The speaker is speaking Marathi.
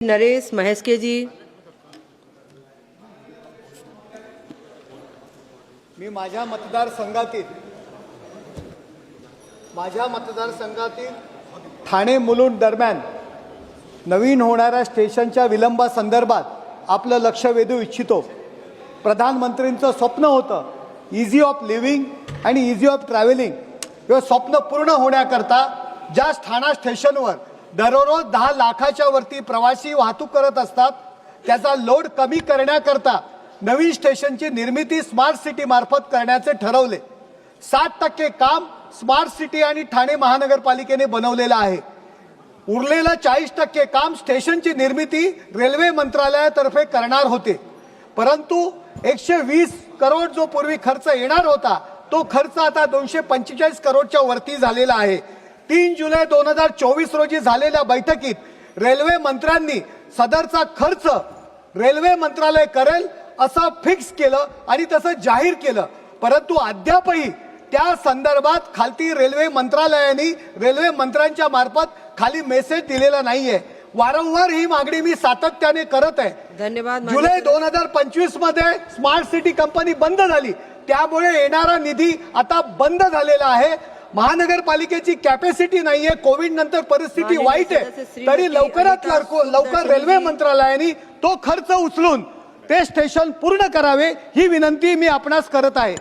नरेश महेस्के जी। मी माझ्या मतदारसंघातील ठाणे मुलुंड दरम्यान नवीन होणाऱ्या स्टेशनच्या विलंबासंदर्भात आपलं लक्ष वेधू इच्छितो। प्रधानमंत्रींचं स्वप्न होतं इझी ऑफ लिव्हिंग आणि इझी ऑफ ट्रॅव्हलिंग। हे स्वप्न पूर्ण होण्याकरता ज्या ठाणा स्टेशनवर दररोज 10 लाखाच्या वरती प्रवासी वाहतूक करत असतात त्याचा लोड कमी करण्याकरता नवीन स्टेशनची निर्मिती स्मार्ट सिटी मार्फत करण्याचे ठरवले। 60% काम स्मार्ट सिटी आणि ठाणे महानगरपालिकेने बनवलेलं आहे। उरलेलं 40% काम स्टेशनची निर्मिती रेल्वे मंत्रालयातर्फे करणार होते, परंतु 120 करोड जो पूर्वी खर्च येणार होता तो खर्च आता 245 करोडच्या वरती झालेला आहे। 3 जुलै 2024 रोजी झालेल्या बैठकीत रेल्वे मंत्र्यांनी सदरचा खर्च रेल्वे मंत्रालय करेल असं फिक्स केलं आणि तसं जाहीर केलं, परंतु अद्यापही त्या संदर्भात खालती रेल्वे मंत्रालयाने रेल्वे मंत्र्यांच्या मार्फत खाली मेसेज दिलेला नाहीये। वारंवार ही मागणी मी सातत्याने करत आहे। धन्यवाद। जुलै 2025 मध्ये स्मार्ट सिटी कंपनी बंद झाली, त्यामुळे येणारा निधी आता बंद झालेला आहे। महानगरपालिकेची कॅपॅसिटी नाहीये, कोविड नंतर परिस्थिती वाईट आहे, तरी लवकरात लवकर रेल्वे मंत्रालयाने तो खर्च उचलून ते स्टेशन पूर्ण करावे ही विनंती मी आपणास करत आहे।